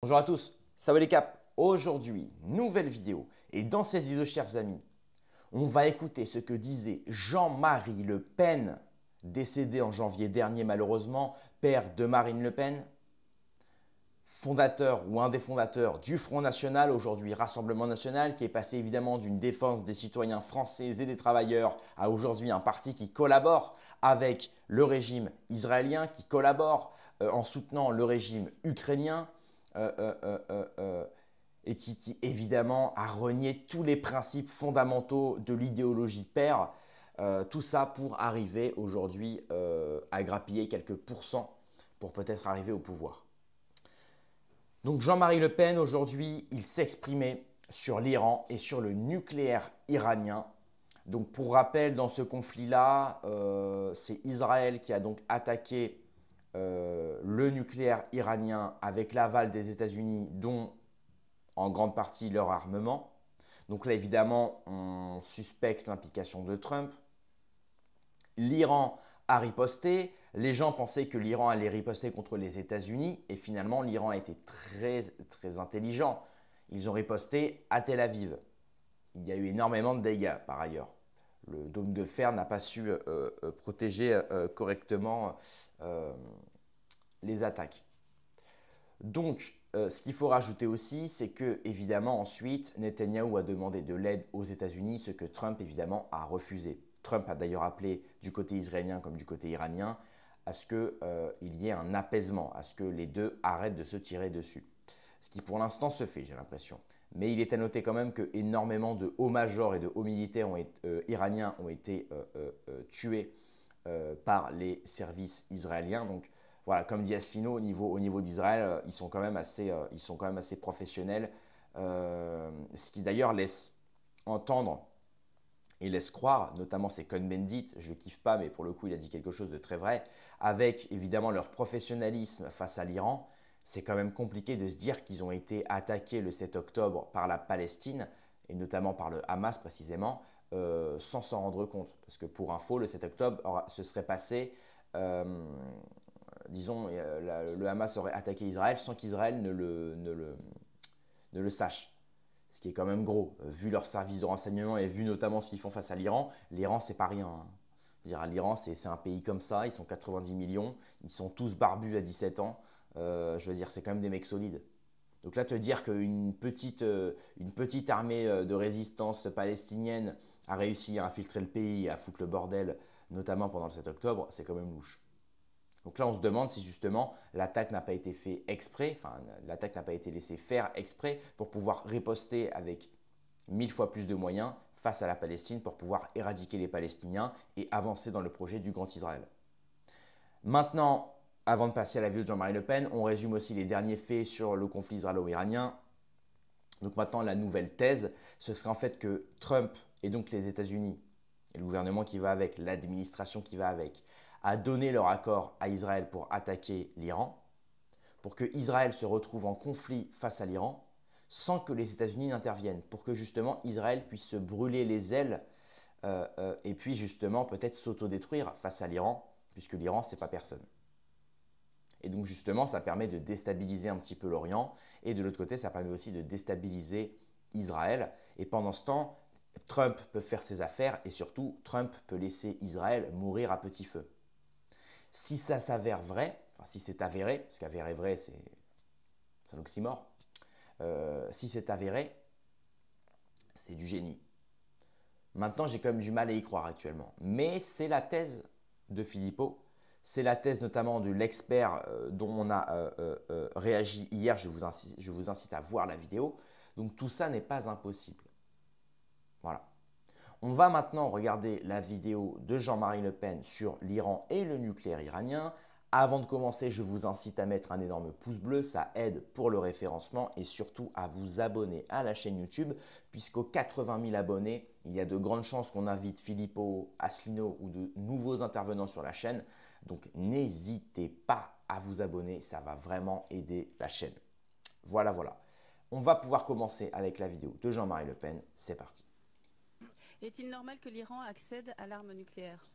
Bonjour à tous, salut les caps. Aujourd'hui, nouvelle vidéo. Et dans cette vidéo, chers amis, on va écouter ce que disait Jean-Marie Le Pen, décédé en janvier dernier malheureusement, père de Marine Le Pen, fondateur ou un des fondateurs du Front National, aujourd'hui Rassemblement National, qui est passé évidemment d'une défense des citoyens français et des travailleurs à aujourd'hui un parti qui collabore avec le régime israélien, qui collabore en soutenant le régime ukrainien. Et qui, évidemment a renié tous les principes fondamentaux de l'idéologie père. Tout ça pour arriver aujourd'hui à grappiller quelques pourcents pour peut-être arriver au pouvoir. Donc Jean-Marie Le Pen aujourd'hui, il s'exprimait sur l'Iran et sur le nucléaire iranien. Donc pour rappel, dans ce conflit-là, c'est Israël qui a donc attaqué le nucléaire iranien avec l'aval des États-Unis, dont en grande partie leur armement. Donc là, évidemment, on suspecte l'implication de Trump. L'Iran a riposté. Les gens pensaient que l'Iran allait riposter contre les États-Unis et finalement, l'Iran a été très intelligent. Ils ont riposté à Tel Aviv. Il y a eu énormément de dégâts par ailleurs. Le dôme de fer n'a pas su protéger correctement les attaques. Donc, ce qu'il faut rajouter aussi, c'est que, évidemment, ensuite, Netanyahou a demandé de l'aide aux États-Unis, ce que Trump, évidemment, a refusé. Trump a d'ailleurs appelé du côté israélien comme du côté iranien à ce qu'il y ait un apaisement, à ce que les deux arrêtent de se tirer dessus. Ce qui, pour l'instant, se fait, j'ai l'impression. Mais il est à noter quand même que énormément de hauts majors et de hauts militaires iraniens ont été tués par les services israéliens. Donc, voilà, comme dit Asselineau, au niveau d'Israël, ils sont quand même assez professionnels. Ce qui d'ailleurs laisse entendre et laisse croire, notamment c'est Cohn-Bendit, je ne le kiffe pas, mais pour le coup il a dit quelque chose de très vrai, avec évidemment leur professionnalisme face à l'Iran, c'est quand même compliqué de se dire qu'ils ont été attaqués le 7 octobre par la Palestine, et notamment par le Hamas précisément, sans s'en rendre compte. Parce que pour info, le 7 octobre se serait passé disons, le Hamas aurait attaqué Israël sans qu'Israël ne le sache. Ce qui est quand même gros, vu leur service de renseignement et vu notamment ce qu'ils font face à l'Iran. L'Iran, c'est pas rien. Hein. L'Iran, c'est un pays comme ça, ils sont 90 millions, ils sont tous barbus à 17 ans. Je veux dire, c'est quand même des mecs solides. Donc là, te dire qu'une petite armée de résistance palestinienne a réussi à infiltrer le pays et à foutre le bordel, notamment pendant le 7 octobre, c'est quand même louche. Donc là, on se demande si justement l'attaque n'a pas été faite exprès, enfin l'attaque n'a pas été laissée faire exprès pour pouvoir riposter avec 1000 fois plus de moyens face à la Palestine pour pouvoir éradiquer les Palestiniens et avancer dans le projet du Grand Israël. Maintenant, avant de passer à la vidéo de Jean-Marie Le Pen, on résume aussi les derniers faits sur le conflit israélo-iranien. Donc maintenant, la nouvelle thèse, ce serait en fait que Trump et donc les États-Unis et le gouvernement qui va avec, l'administration qui va avec, a donné leur accord à Israël pour attaquer l'Iran, pour que Israël se retrouve en conflit face à l'Iran, sans que les États-Unis n'interviennent, pour que justement Israël puisse se brûler les ailes et puis justement peut-être s'autodétruire face à l'Iran, puisque l'Iran, c'est pas personne. Et donc justement, ça permet de déstabiliser un petit peu l'Orient, et de l'autre côté, ça permet aussi de déstabiliser Israël. Et pendant ce temps, Trump peut faire ses affaires, et surtout, Trump peut laisser Israël mourir à petit feu. Si ça s'avère vrai, enfin si c'est avéré, parce qu'avéré vrai, c'est un oxymore, si c'est avéré, c'est du génie. Maintenant, j'ai quand même du mal à y croire actuellement. Mais c'est la thèse de Philippot, c'est la thèse notamment de l'expert dont on a réagi hier, je vous incite à voir la vidéo. Donc tout ça n'est pas impossible. Voilà. On va maintenant regarder la vidéo de Jean-Marie Le Pen sur l'Iran et le nucléaire iranien. Avant de commencer, je vous incite à mettre un énorme pouce bleu, ça aide pour le référencement et surtout à vous abonner à la chaîne YouTube puisqu'aux 80 000 abonnés, il y a de grandes chances qu'on invite Philippot, Asselineau ou de nouveaux intervenants sur la chaîne. Donc n'hésitez pas à vous abonner, ça va vraiment aider la chaîne. Voilà, voilà. On va pouvoir commencer avec la vidéo de Jean-Marie Le Pen, c'est parti. Est-il normal que l'Iran accède à l'arme nucléaire?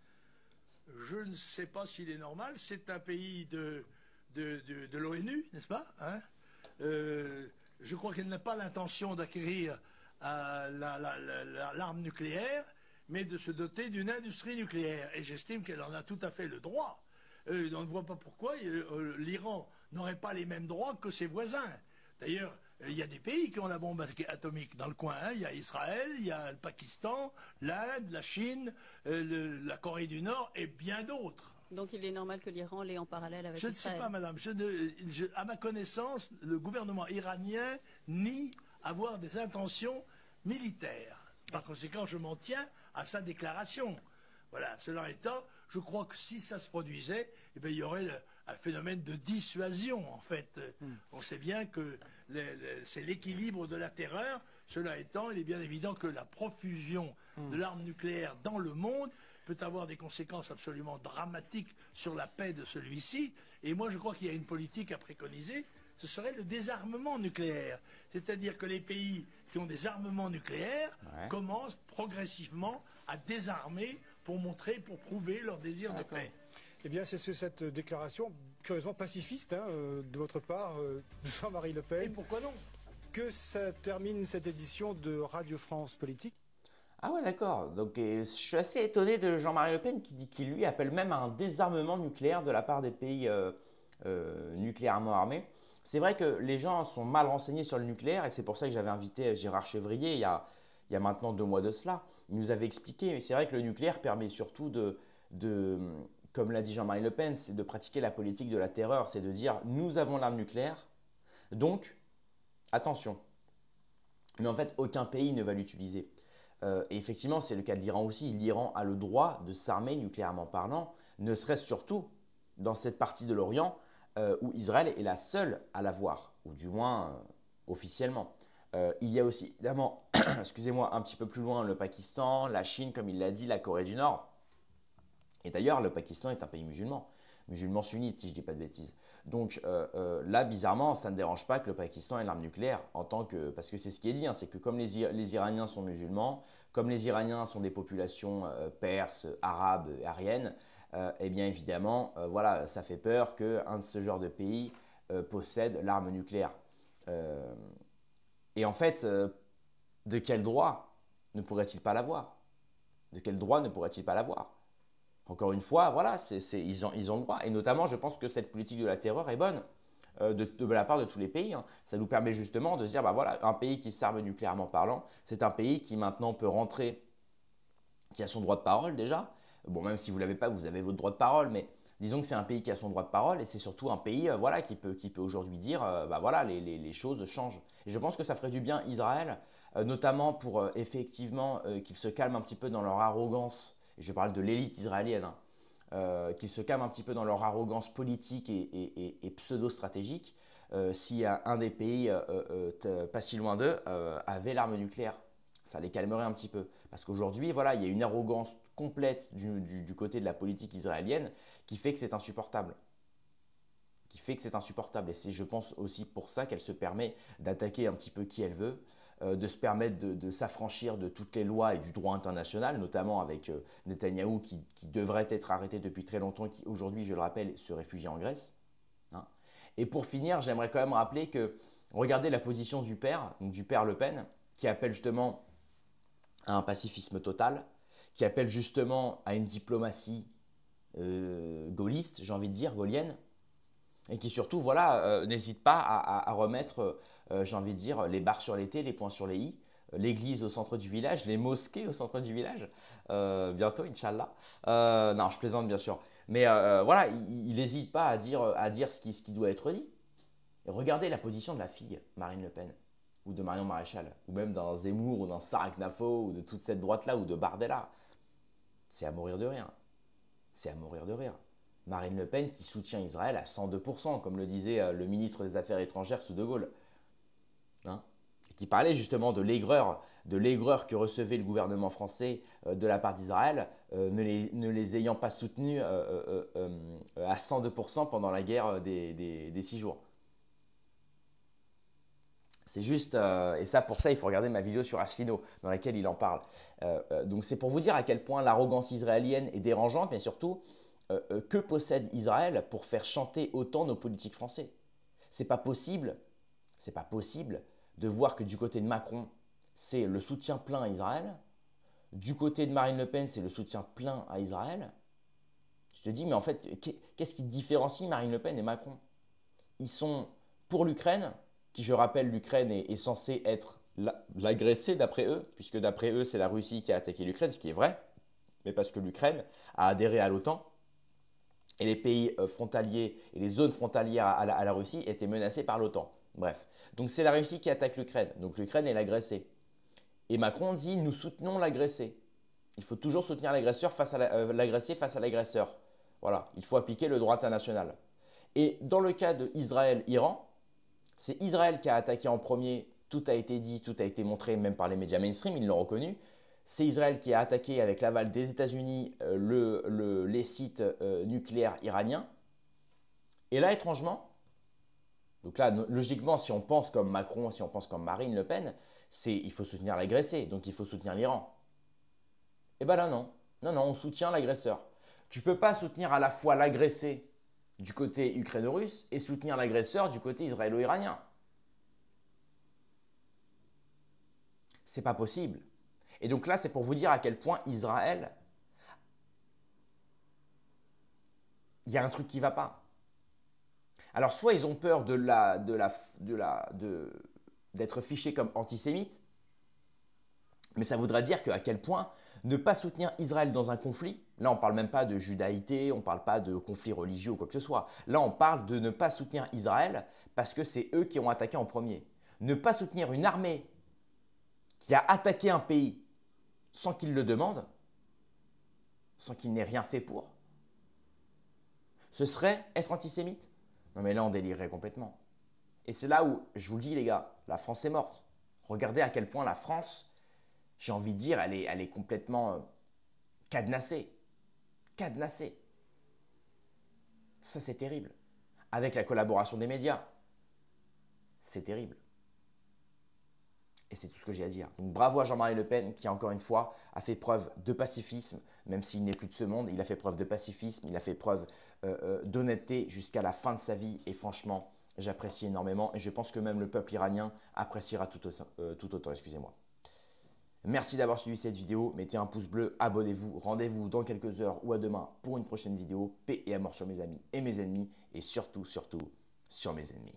Je ne sais pas s'il est normal. C'est un pays de l'ONU, n'est-ce pas, hein? je crois qu'elle n'a pas l'intention d'acquérir l'arme nucléaire, mais de se doter d'une industrie nucléaire. Et j'estime qu'elle en a tout à fait le droit. On ne voit pas pourquoi l'Iran n'aurait pas les mêmes droits que ses voisins. D'ailleurs, il y a des pays qui ont la bombe atomique dans le coin. Hein. Il y a Israël, il y a le Pakistan, l'Inde, la Chine, la Corée du Nord et bien d'autres. Donc il est normal que l'Iran l'ait en parallèle avec Israël. Je ne sais pas, madame. À ma connaissance, le gouvernement iranien nie avoir des intentions militaires. Par conséquent, je m'en tiens à sa déclaration. Voilà, cela étant, je crois que si ça se produisait, eh bien, il y aurait un phénomène de dissuasion, en fait. On sait bien que c'est l'équilibre de la terreur. Cela étant, il est bien évident que la profusion de l'arme nucléaire dans le monde peut avoir des conséquences absolument dramatiques sur la paix de celui-ci. Et moi, je crois qu'il y a une politique à préconiser, ce serait le désarmement nucléaire. C'est-à-dire que les pays qui ont des armements nucléaires commencent progressivement à désarmer pour prouver leur désir de paix. Eh bien, c'est cette déclaration curieusement pacifiste de votre part, Jean-Marie Le Pen. Et pourquoi non? Que ça termine cette édition de Radio France Politique. Ah ouais, d'accord. Donc je suis assez étonné de Jean-Marie Le Pen qui lui appelle même à un désarmement nucléaire de la part des pays nucléairement armés. C'est vrai que les gens sont mal renseignés sur le nucléaire et c'est pour ça que j'avais invité Gérard Chevrier il y a maintenant 2 mois de cela. Il nous avait expliqué, mais c'est vrai que le nucléaire permet surtout comme l'a dit Jean-Marie Le Pen, c'est de pratiquer la politique de la terreur, c'est de dire nous avons l'arme nucléaire, donc attention. Mais en fait, aucun pays ne va l'utiliser. Et effectivement, c'est le cas de l'Iran aussi. L'Iran a le droit de s'armer nucléairement parlant, ne serait-ce surtout dans cette partie de l'Orient où Israël est la seule à l'avoir, ou du moins officiellement. Il y a aussi évidemment, excusez-moi, un petit peu plus loin, le Pakistan, la Chine, comme il l'a dit, la Corée du Nord. Et d'ailleurs, le Pakistan est un pays musulman sunnite, si je ne dis pas de bêtises. Donc là, bizarrement, ça ne dérange pas que le Pakistan ait l'arme nucléaire, parce que c'est ce qui est dit, c'est que comme les Iraniens sont musulmans, comme les Iraniens sont des populations perses, arabes, aryennes, eh bien évidemment, voilà, ça fait peur qu'un de ce genre de pays possède l'arme nucléaire. Et en fait, de quel droit ne pourrait-il pas l'avoir? De quel droit ne pourrait-il pas l'avoir? Encore une fois, voilà, ils ont le droit. Et notamment, je pense que cette politique de la terreur est bonne de la part de tous les pays. Ça nous permet justement de se dire, bah voilà, un pays qui s'arme nucléairement parlant, c'est un pays qui maintenant peut rentrer, qui a son droit de parole déjà. Bon, même si vous ne l'avez pas, vous avez votre droit de parole, mais disons que c'est un pays qui a son droit de parole et c'est surtout un pays voilà, qui peut aujourd'hui dire, bah voilà, les choses changent. Et je pense que ça ferait du bien Israël, notamment pour effectivement qu'ils se calment un petit peu dans leur arrogance. Et je parle de l'élite israélienne, qu'ils se calment un petit peu dans leur arrogance politique et pseudo-stratégique, si un des pays, pas si loin d'eux, avait l'arme nucléaire. Ça les calmerait un petit peu. Parce qu'aujourd'hui, voilà, il y a une arrogance complète du côté de la politique israélienne qui fait que c'est insupportable. Et c'est, je pense, aussi pour ça qu'elle se permet d'attaquer un petit peu qui elle veut, de se permettre de s'affranchir de toutes les lois et du droit international, notamment avec Netanyahou qui devrait être arrêté depuis très longtemps et qui aujourd'hui, je le rappelle, se réfugie en Grèce. Et pour finir, j'aimerais quand même rappeler que, regardez la position du père Le Pen, qui appelle justement à un pacifisme total, qui appelle justement à une diplomatie gaulliste, j'ai envie de dire, gaulienne, et qui surtout, voilà, n'hésite pas à remettre, j'ai envie de dire, les barres sur les T, les points sur les I, l'église au centre du village, les mosquées au centre du village, bientôt, Inch'Allah. Non, je plaisante bien sûr. Mais voilà, il n'hésite pas à dire ce qui doit être dit. Et regardez la position de la fille, Marine Le Pen, ou de Marion Maréchal, ou même d'un Zemmour, ou d'un Sarah Knafo, ou de toute cette droite-là, ou de Bardella. C'est à mourir de rire. Marine Le Pen qui soutient Israël à 102%, comme le disait le ministre des Affaires étrangères sous De Gaulle. Qui parlait justement de l'aigreur que recevait le gouvernement français de la part d'Israël, ne les ayant pas soutenus à 102% pendant la guerre des 6 jours. C'est juste, et ça pour ça il faut regarder ma vidéo sur Asselineau dans laquelle il en parle. Donc c'est pour vous dire à quel point l'arrogance israélienne est dérangeante, mais surtout que possède Israël pour faire chanter autant nos politiques français. C'est pas possible C'est pas possible de voir que du côté de Macron, c'est le soutien plein à Israël. Du côté de Marine Le Pen, c'est le soutien plein à Israël. Je te dis, mais en fait, qu'est-ce qui différencie Marine Le Pen et Macron? Ils sont pour l'Ukraine, qui, je rappelle, l'Ukraine est censée être l'agressée d'après eux, puisque d'après eux, c'est la Russie qui a attaqué l'Ukraine, ce qui est vrai, mais parce que l'Ukraine a adhéré à l'OTAN et les pays frontaliers et les zones frontalières à la Russie étaient menacées par l'OTAN. Bref, donc c'est la Russie qui attaque l'Ukraine, donc l'Ukraine est l'agressée. Et Macron dit, nous soutenons l'agressé. Il faut toujours soutenir l'agresseur face à l'agressé face à l'agresseur. Voilà, il faut appliquer le droit international. Et dans le cas de Israël-Iran, c'est Israël qui a attaqué en premier, tout a été dit, tout a été montré, même par les médias mainstream, ils l'ont reconnu. C'est Israël qui a attaqué avec l'aval des États-Unis les sites nucléaires iraniens. Et là, étrangement, donc là, logiquement, si on pense comme Macron, si on pense comme Marine Le Pen, il faut soutenir l'agressé, donc il faut soutenir l'Iran. Et bien là, non. Non, on soutient l'agresseur. Tu ne peux pas soutenir à la fois l'agressé du côté ukraino-russe et soutenir l'agresseur du côté israélo-iranien. C'est pas possible. Et donc là, c'est pour vous dire à quel point Israël, il y a un truc qui ne va pas. Alors, soit ils ont peur d'être fichés comme antisémites, mais ça voudrait dire qu'à quel point ne pas soutenir Israël dans un conflit, là on ne parle même pas de judaïté, on ne parle pas de conflit religieux ou quoi que ce soit, là on parle de ne pas soutenir Israël parce que c'est eux qui ont attaqué en premier. Ne pas soutenir une armée qui a attaqué un pays sans qu'il le demande, sans qu'il n'ait rien fait pour, ce serait être antisémite? Non mais là on délirerait complètement. Et c'est là où, je vous le dis les gars, la France est morte. Regardez à quel point la France, j'ai envie de dire, elle est complètement cadenassée. Cadenassée. Ça c'est terrible. Avec la collaboration des médias. C'est terrible. Et c'est tout ce que j'ai à dire. Donc bravo à Jean-Marie Le Pen qui, encore une fois, a fait preuve de pacifisme, même s'il n'est plus de ce monde. Il a fait preuve de pacifisme, il a fait preuve d'honnêteté jusqu'à la fin de sa vie. Et franchement, j'apprécie énormément. Et je pense que même le peuple iranien appréciera tout autant. Excusez-moi. Merci d'avoir suivi cette vidéo. Mettez un pouce bleu, abonnez-vous. Rendez-vous dans quelques heures ou à demain pour une prochaine vidéo. Paix et amour sur mes amis et mes ennemis. Et surtout, sur mes ennemis.